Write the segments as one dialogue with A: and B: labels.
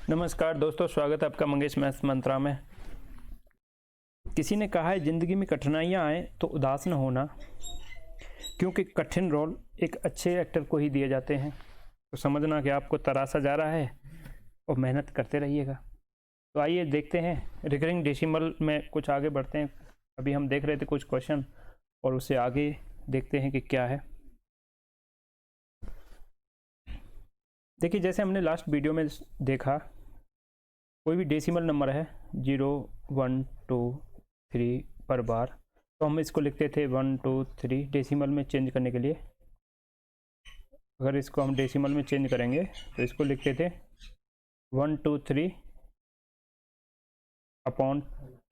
A: नमस्कार दोस्तों, स्वागत है आपका मंगेश मैथ्स मंत्रा में। किसी ने कहा है ज़िंदगी में कठिनाइयाँ आए तो उदास न होना, क्योंकि कठिन रोल एक अच्छे एक्टर को ही दिए जाते हैं। तो समझना कि आपको तराशा जा रहा है और मेहनत करते रहिएगा। तो आइए देखते हैं रिकरिंग डेसिमल में कुछ आगे बढ़ते हैं। अभी हम देख रहे थे कुछ क्वेश्चन और उससे आगे देखते हैं कि क्या है। देखिए, जैसे हमने लास्ट वीडियो में देखा, कोई भी डेसिमल नंबर है 0, 1, 2, 3 पर बार, तो हम इसको लिखते थे 1, 2, 3 डेसिमल में चेंज करने के लिए। अगर इसको हम डेसिमल में चेंज करेंगे तो इसको लिखते थे 1, 2, 3 अपॉन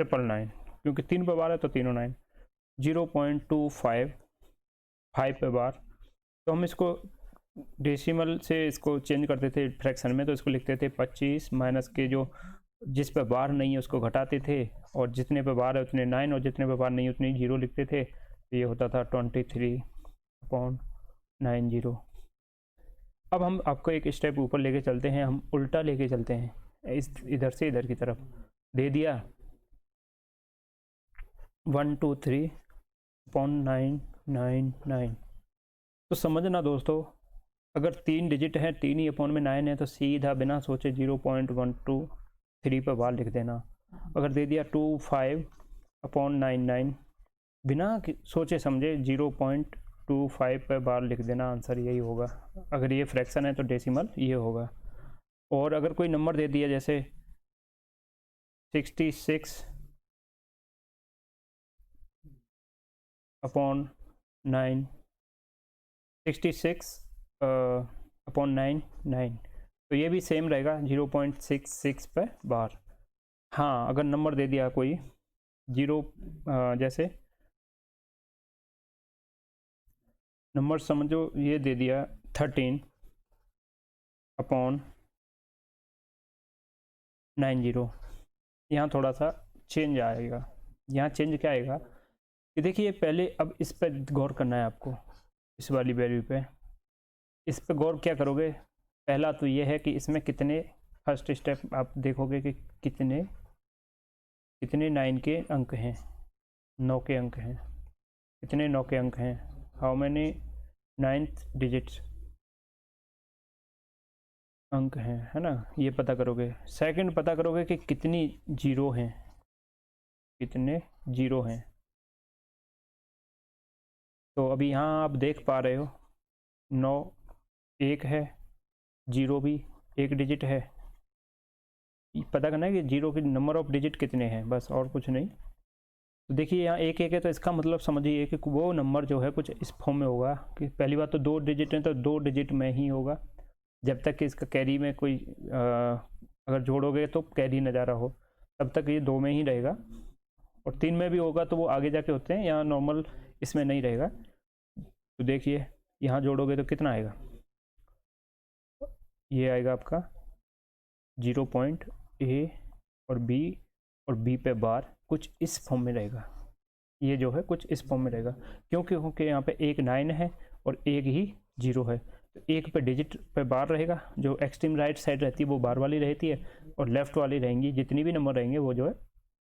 A: 999, क्योंकि 3 पर बार है तो तीनों 9। 0.25 5 पे बार, तो हम इसको डेसिमल से इसको चेंज करते थे फ्रैक्शन में, तो इसको लिखते थे 25 माइनस के जो जिस पे बार नहीं है उसको घटाते थे, और जितने पे बार है उतने 9 और जितने पे बार नहीं है उतने 0 लिखते थे। तो ये होता था 23/90। अब हम आपको एक स्टेप ऊपर लेके चलते हैं, हम उल्टा लेके चलते हैं, इस इधर से इधर की तरफ दे दिया 123/999। तो समझना दोस्तों, अगर 3 डिजिट है, 3 ही अपॉन में 9 है, तो सीधा बिना सोचे 0.123 पर बार लिख देना। अगर दे दिया 25/99, बिना सोचे समझे 0.25 पर बार लिख देना, आंसर यही होगा। अगर ये फ्रैक्शन है तो डेसिमल ये होगा। और अगर कोई नंबर दे दिया जैसे 66/9, 66/99, तो ये भी सेम रहेगा 0.66 पे बार। हाँ, अगर नंबर दे दिया कोई 0, जैसे नंबर समझो ये दे दिया 13/90, यहाँ थोड़ा सा चेंज आएगा। यहाँ चेंज क्या आएगा कि देखिए, पहले अब इस पर गौर करना है आपको, इस वाली वैल्यू पे। इस पे गौर क्या करोगे, पहला तो ये है कि इसमें कितने, फर्स्ट स्टेप आप देखोगे कि कितने 9 के अंक हैं, 9 के अंक हैं, कितने 9 के अंक हैं, हाउ मैनी 9th डिजिट्स अंक हैं, है ना, ये पता करोगे। सेकंड पता करोगे कि कितनी जीरो हैं, कितने जीरो हैं। तो अभी यहाँ आप देख पा रहे हो 9 एक है, 0 भी एक डिजिट है। पता करना है कि 0 की नंबर ऑफ डिजिट कितने हैं, बस, और कुछ नहीं। तो देखिए यहाँ एक है, तो इसका मतलब समझिए कि वो नंबर जो है कुछ इस फॉर्म में होगा कि पहली बात तो 2 डिजिट है तो 2 डिजिट में ही होगा, जब तक कि इसका कैरी में कोई अगर जोड़ोगे तो कैरी न जा रहा हो, तब तक ये 2 में ही रहेगा। और 3 में भी होगा तो वो आगे जाके होते हैं, यहाँ नॉर्मल इसमें नहीं रहेगा। तो देखिए यहाँ जोड़ोगे तो कितना आएगा, ये आएगा आपका 0.A और B पे बार कुछ इस फॉर्म में रहेगा। ये जो है कुछ इस फॉर्म में रहेगा, क्योंकि यहाँ पे एक 9 है और एक ही 0 है, तो एक पे डिजिट पे बार रहेगा। जो एक्सट्रीम राइट साइड रहती है वो बार वाली रहती है, और लेफ्ट वाली रहेंगी, जितनी भी नंबर रहेंगे वो जो है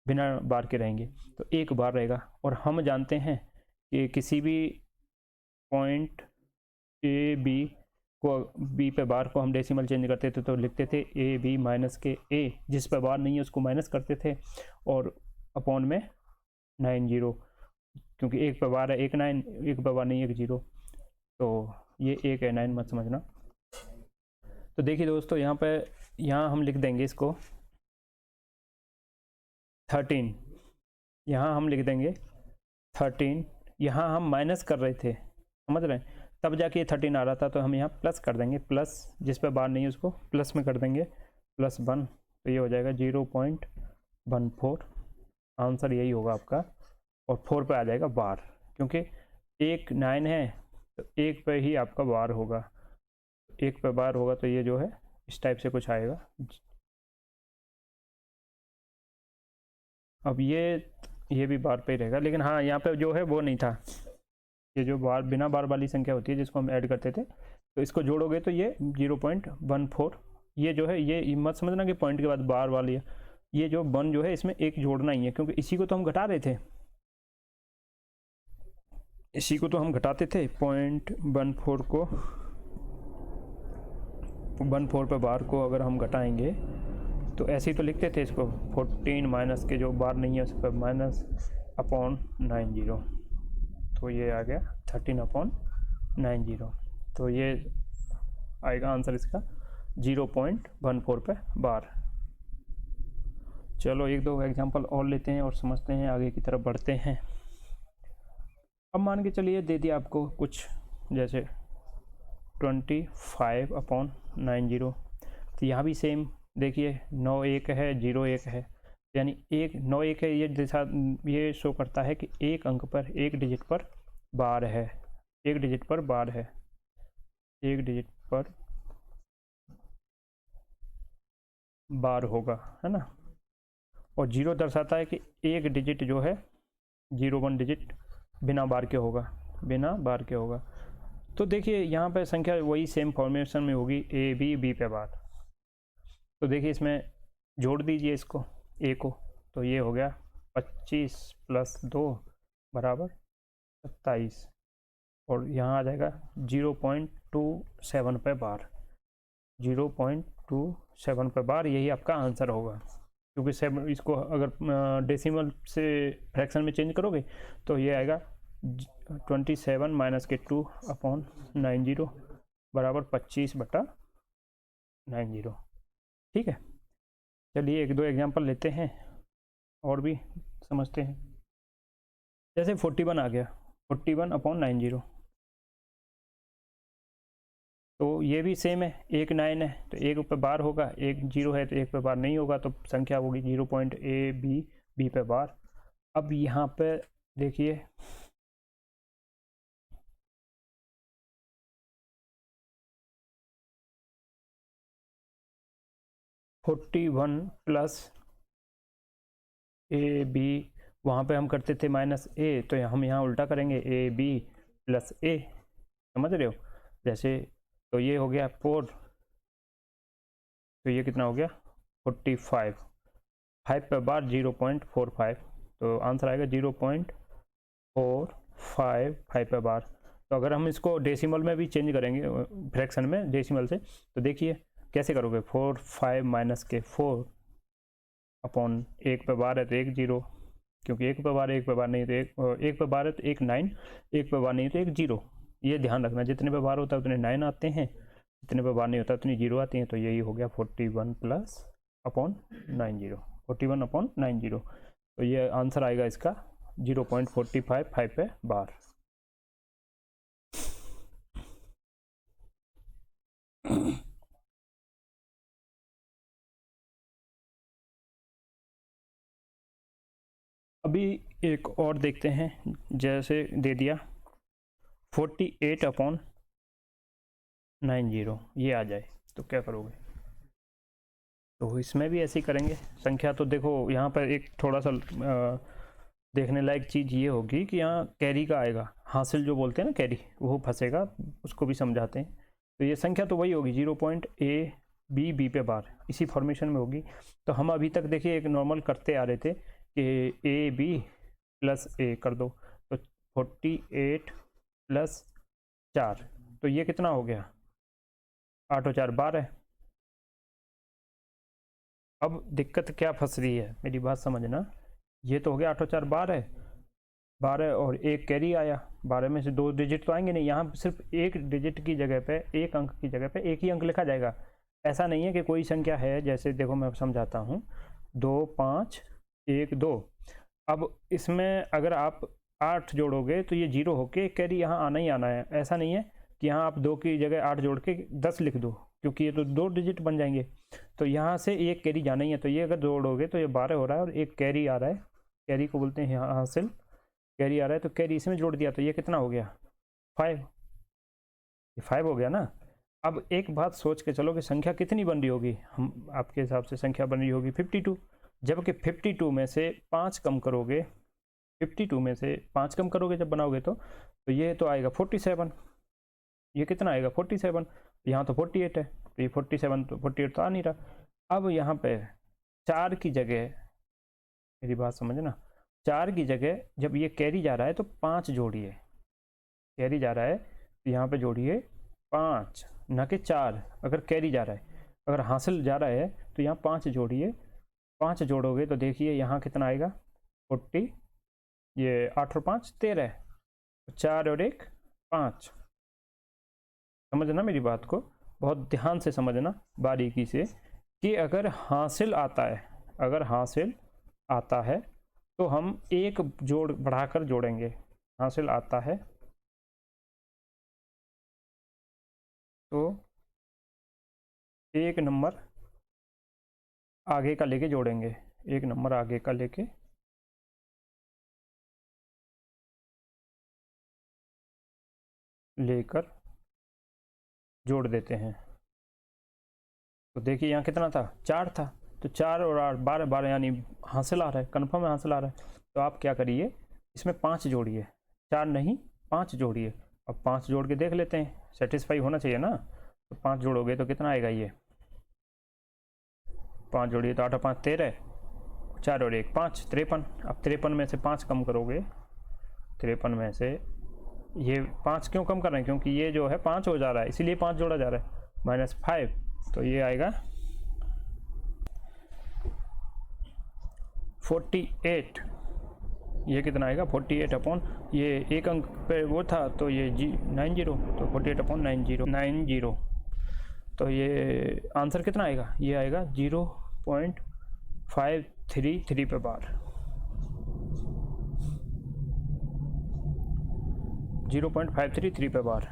A: बिना बार के रहेंगे, तो एक बार रहेगा। और हम जानते हैं कि किसी भी पॉइंट AB को, B पे बार को हम डेसिमल चेंज करते थे तो लिखते थे AB माइनस के A, जिस पे बार नहीं है उसको माइनस करते थे, और अपॉन में 90, क्योंकि एक पे बार है एक 9, एक पे बार नहीं एक 0, तो ये एक है 9 मत समझना। तो देखिए दोस्तों, यहाँ हम लिख देंगे इसको 13, यहाँ हम लिख देंगे 13, यहाँ हम माइनस कर रहे थे, समझ रहे हैं, तब जाके 13 आ रहा था, तो हम यहाँ प्लस कर देंगे, प्लस जिस पे बार नहीं है उसको प्लस में कर देंगे, +1, तो ये हो जाएगा 0.14। आंसर यही होगा आपका, और 4 पे आ जाएगा बार, क्योंकि एक 9 है तो एक पे ही आपका बार होगा, एक पे बार होगा, तो ये जो है इस टाइप से कुछ आएगा। अब ये भी बार पे ही रहेगा, लेकिन हाँ यहाँ पे जो है वो नहीं था, ये जो बार बिना बार वाली संख्या होती है जिसको हम ऐड करते थे, तो इसको जोड़ोगे तो ये 0.14 ये जो है ये मत समझना कि पॉइंट के बाद बार वाली है, ये जो 1 जो है इसमें एक जोड़ना ही है, क्योंकि इसी को तो हम घटा रहे थे, इसी को तो हम घटाते थे। 0.14 को 14 पे बार को अगर हम घटाएंगे तो ऐसे ही तो लिखते थे इसको, 14 माइनस के जो बार नहीं है उस पर -/90, तो ये आ गया 13/90। तो ये आएगा आंसर इसका 0.14 पे बार। चलो एक दो एग्जांपल और लेते हैं और समझते हैं, आगे की तरफ बढ़ते हैं। अब मान के चलिए दे दिया आपको कुछ जैसे 25/90, तो यहाँ भी सेम देखिए 9 1 है 0 1 है, यानी 9 1 है, ये जैसा ये शो करता है कि एक अंक पर एक डिजिट पर बार है, एक डिजिट पर बार है, एक डिजिट पर बार होगा, है ना। और 0 दर्शाता है कि एक डिजिट जो है 01 डिजिट बिना बार के होगा, बिना बार के होगा। तो देखिए यहाँ पे संख्या वही सेम फॉर्मेशन में होगी, ए बी बी पे बार। तो देखिए इसमें जोड़ दीजिए इसको ए को, तो ये हो गया 25 + 2 = 27, और यहाँ आ जाएगा 0.27 पे बार, 0.27 पे बार, यही आपका आंसर होगा। क्योंकि 7 इसको अगर डेसिमल से फ्रैक्शन में चेंज करोगे तो ये आएगा 27 - 2/90 = 25/90। ठीक है, चलिए एक दो एग्जांपल लेते हैं और भी समझते हैं। जैसे 41 आ गया, 41/90, तो ये भी सेम है, एक 9 है तो एक पे बार होगा, एक 0 है तो एक पे बार नहीं होगा, तो संख्या होगी 0.a पे बार। अब यहाँ पे देखिए 41 + AB, वहाँ पे हम करते थे -a, तो हम यहाँ उल्टा करेंगे AB + a, समझ रहे हो। जैसे तो ये हो गया 4, तो ये कितना हो गया 45, 5 पे बार 0.45, तो आंसर आएगा 0.455 पे बार। तो अगर हम इसको डेसिमल में भी चेंज करेंगे, फ्रैक्शन में डेसिमल से, तो देखिए कैसे करोगे, 4 5 - 4 अपॉन 1 पे बार है तो 1 0, क्योंकि 1 पे बार 1 पे बार नहीं तो 1 पे बार है तो 1 9, 1 पे बार नहीं तो 1 0। ये ध्यान रखना, जितने पे बार होता है उतने 9 आते हैं, जितने पे बार नहीं होता उतनी 0 आती हैं। तो यही हो गया 41 + 90, 41/90। तो ये आंसर आएगा इसका 0.455 पे बार। अभी एक और देखते हैं, जैसे दे दिया 48/90, ये आ जाए तो क्या करोगे। तो इसमें भी ऐसे ही करेंगे। संख्या तो देखो यहाँ पर एक थोड़ा सा देखने लायक चीज़ ये होगी कि यहाँ कैरी का आएगा, हासिल जो बोलते हैं ना कैरी, वो फंसेगा, उसको भी समझाते हैं। तो ये संख्या तो वही होगी 0.a पे बार, इसी फॉर्मेशन में होगी। तो हम अभी तक देखिए एक नॉर्मल करते आ रहे थे कि AB + a कर दो, तो 48 + 4, तो ये कितना हो गया 8 और 4 12। अब दिक्कत क्या फंस रही है, मेरी बात समझना, ये तो हो गया 8 और 4 12, 12 और एक कैरी आया, 12 में से 2 डिजिट तो आएंगे नहीं, यहाँ सिर्फ एक डिजिट की जगह पे, एक अंक की जगह पे एक ही अंक लिखा जाएगा। ऐसा नहीं है कि कोई संख्या है, जैसे देखो मैं समझाता हूँ, 2 5 1 2। अब इसमें अगर आप 8 जोड़ोगे तो ये 0 होके कैरी यहाँ आना ही आना है। ऐसा नहीं है कि यहाँ आप 2 की जगह 8 जोड़ के 10 लिख दो, क्योंकि ये तो 2 डिजिट बन जाएंगे। तो यहाँ से एक कैरी जाना ही है, तो ये अगर जोड़ोगे तो ये 12 हो रहा है और एक कैरी आ रहा है, कैरी को बोलते हैं यहाँ हासिल, कैरी आ रहा है, तो कैरी इसमें जोड़ दिया तो ये कितना हो गया 5, ये 5 हो गया ना। अब एक बात सोच के चलो कि संख्या कितनी बन रही होगी, हम आपके हिसाब से संख्या बन रही होगी 52, जबकि 52 में से 5 कम करोगे, 52 में से 5 कम करोगे जब बनाओगे तो ये तो आएगा 47, ये कितना आएगा 47, यहाँ तो 48 है, तो ये 47 तो 48 तो आ नहीं रहा। अब यहाँ पे 4 की जगह, मेरी बात समझना, 4 की जगह जब ये कैरी जा रहा है तो 5 जोड़िए, कैरी जा रहा है तो यहाँ पे जोड़िए 5, ना कि 4। अगर कैरी जा रहा है, अगर हासिल जा रहा है तो यहाँ 5 जोड़िए, 5 जोड़ोगे तो देखिए यहाँ कितना आएगा 40, ये 8 और 5 13, 4 और 1 5। समझना मेरी बात को, बहुत ध्यान से समझना बारीकी से, कि अगर हासिल आता है, अगर हासिल आता है तो हम एक जोड़ बढ़ाकर जोड़ेंगे। हासिल आता है तो एक नंबर आगे का लेके जोड़ेंगे, एक नंबर आगे का लेके लेकर जोड़ देते हैं। तो देखिए यहाँ कितना था, 4 था, तो 4 और 8 12 12, यानी हासिल आ रहा है, कन्फर्म है हासिल आ रहा है। तो आप क्या करिए, इसमें 5 जोड़िए, 4 नहीं 5 जोड़िए। अब 5 जोड़ के देख लेते हैं, सेटिस्फाई होना चाहिए ना। तो 5 जोड़ोगे तो कितना आएगा, ये 5 जोड़िए तो 8 और 5 13, 4 और 1 5 53। अब 53 में से 5 कम करोगे, 53 में से ये 5 क्यों कम कर रहे हैं, क्योंकि ये जो है 5 हो जा रहा है, इसीलिए 5 जोड़ा जा रहा है, -5। तो ये आएगा 48। ये कितना आएगा 48 अपॉन, ये एक अंक पे वो था तो ये 90, तो 48 अपॉन 90। तो ये आंसर कितना आएगा, ये आएगा 0.533 पे बार, 0.533 पे बार।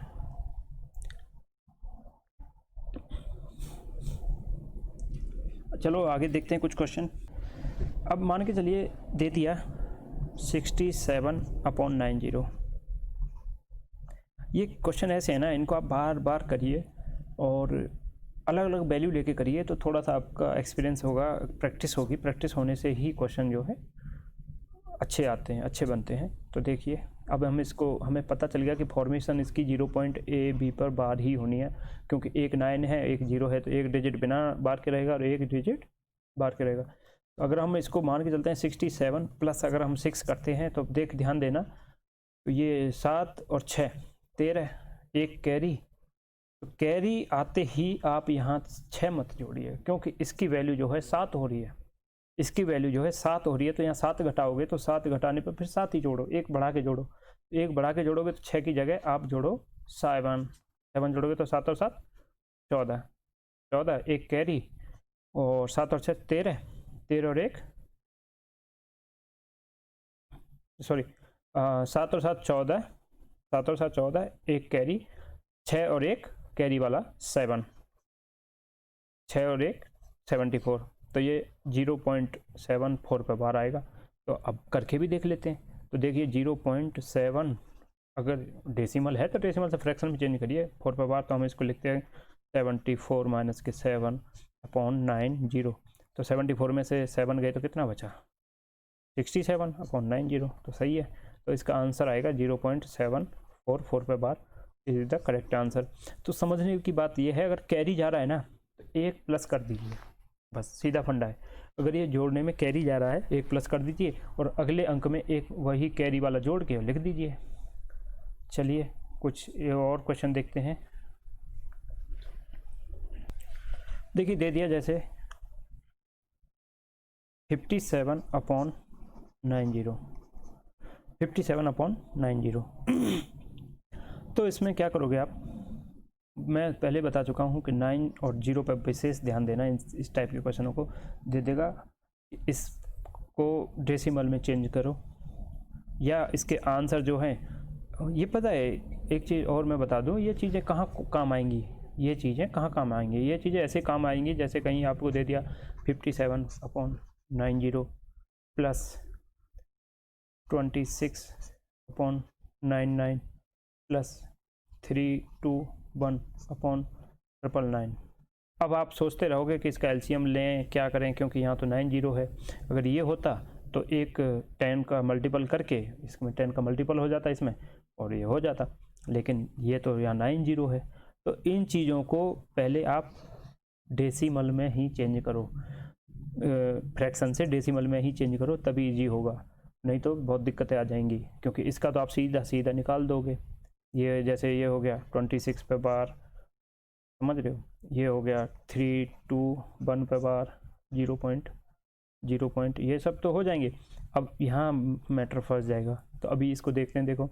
A: चलो आगे देखते हैं कुछ क्वेश्चन। अब मान के चलिए दे दिया 67 अपॉन 90। ये क्वेश्चन ऐसे है ना, इनको आप बार बार करिए और अलग अलग वैल्यू लेके करिए, तो थोड़ा सा आपका एक्सपीरियंस होगा, प्रैक्टिस होगी, प्रैक्टिस होने से ही क्वेश्चन जो है अच्छे आते हैं, अच्छे बनते हैं। तो देखिए अब हम इसको, हमें पता चल गया कि फॉर्मेशन इसकी 0.AB पर बार ही होनी है, क्योंकि एक 9 है एक 0 है, तो एक डिजिट बिना बार के रहेगा और एक डिजिट बार के रहेगा। तो अगर हम इसको मान के चलते हैं 67 प्लस अगर हम 6 करते हैं, तो ध्यान देना, तो ये 7 और 6 13, एक कैरी। तो कैरी आते ही आप यहाँ 6 मत जोड़िए, क्योंकि इसकी वैल्यू जो है 7 हो रही है, इसकी वैल्यू जो है 7 हो रही है। तो यहाँ 7 घटाओगे तो 7 घटाने पर फिर 7 ही जोड़ो, एक बढ़ा के जोड़ो, एक बढ़ा के जोड़ोगे तो 6 की जगह आप जोड़ो 7 जोड़ोगे तो 7 और 7 14, एक कैरी, और 7 और 6 13, 13 और 1 सॉरी 7 और 7 14, 7 और 7 14, एक कैरी, 6 और 1 कैरी वाला 7, 6 और 1 74। तो ये 0.74 पे बार आएगा। तो अब करके भी देख लेते हैं। तो देखिए 0.7, अगर डेसिमल है तो डेसिमल से फ्रैक्शन में चेंज करिए, 4 पे बार, तो हम इसको लिखते हैं 74 माइनस के 7 अपॉन 90। तो 74 में से 7 गए तो कितना बचा, 67 अपॉन 90। तो सही है, तो इसका आंसर आएगा 0.744 पे bar is the correct answer. तो समझने की बात यह है, अगर कैरी जा रहा है ना तो 1 प्लस कर दीजिए, बस सीधा फंडा है। अगर ये जोड़ने में कैरी जा रहा है 1 प्लस कर दीजिए, और अगले अंक में एक वही कैरी वाला जोड़ के लिख दीजिए। चलिए कुछ और क्वेश्चन देखते हैं। देखिए दे दिया जैसे 57 अपॉन 90, 57 अपॉन 90। तो इसमें क्या करोगे आप, मैं पहले बता चुका हूँ कि 9 और 0 पर विशेष ध्यान देना, इस टाइप के क्वेश्चनों को दे देगा। इसको डेसिमल में चेंज करो, या इसके आंसर जो हैं, ये पता है एक चीज़ और मैं बता दूँ, ये चीज़ें कहाँ काम आएंगी, ये चीज़ें कहाँ काम आएंगी, ये चीज़ें ऐसे काम आएंगी जैसे कहीं आपको दे दिया 57 upon 90 plus 26 upon 99 plus 321 upon 999। अब आप सोचते रहोगे कि इसका एलसीएम लें, क्या करें, क्योंकि यहाँ तो 90 है। अगर ये होता तो एक 10 का मल्टीपल करके इसमें 10 का मल्टीपल हो जाता इसमें, और ये हो जाता, लेकिन ये तो यहाँ 90 है। तो इन चीज़ों को पहले आप डेसिमल में ही चेंज करो, फ्रैक्शन से डेसिमल में ही चेंज करो, तभी इजी होगा, नहीं तो बहुत दिक्कतें आ जाएंगी, क्योंकि इसका तो आप सीधा सीधा निकाल दोगे। ये जैसे ये हो गया 26 पे बार, समझ रहे हो, ये हो गया 3 2 1 पे बार, 0 पॉइंट, ये सब तो हो जाएंगे। अब यहाँ मैटर फंस जाएगा, तो अभी इसको देखते हैं। देखो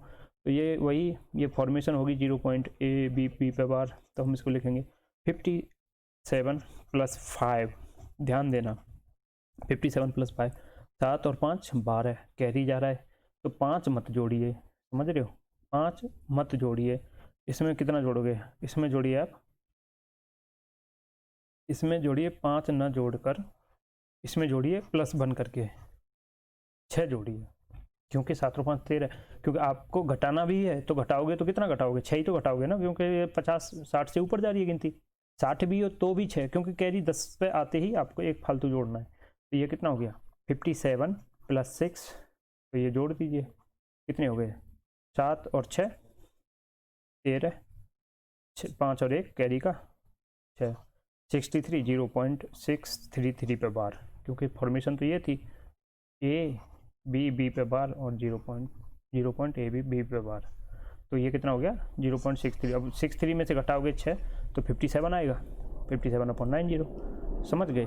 A: तो ये वही, ये फॉर्मेशन होगी 0.a b पे बार, तो हम इसको लिखेंगे 57 + 5, ध्यान देना 57 + 5, 7 और 5 12, कैरी जा रहा है, तो 5 मत जोड़िए, समझ रहे हो, 5 मत जोड़िए। इसमें कितना जोड़ोगे, इसमें जोड़िए आप, इसमें जोड़िए 5 न जोड़कर, इसमें जोड़िए प्लस बन करके 6 जोड़िए, क्योंकि 7 और 5 13, क्योंकि आपको घटाना भी है, तो घटाओगे तो कितना घटाओगे, 6 ही तो घटाओगे ना, क्योंकि ये 50 60 से ऊपर जा रही है गिनती, 60 भी हो तो भी 6, क्योंकि कैरी 10 पे आते ही आपको एक फालतू जोड़ना है। तो ये कितना हो गया 57 + 6, तो ये जोड़ दीजिए, कितने हो गए 7 और 6 13, 5 और 1 कैरी का 6, 63, 0.633 पे बार, क्योंकि फॉर्मेशन तो ये थी ए बी पे बार और 0. ए बी पे बार, तो ये कितना हो गया 0.63। अब 63 में से घटाओगे 6 तो 57 आएगा, 57/90, समझ गए।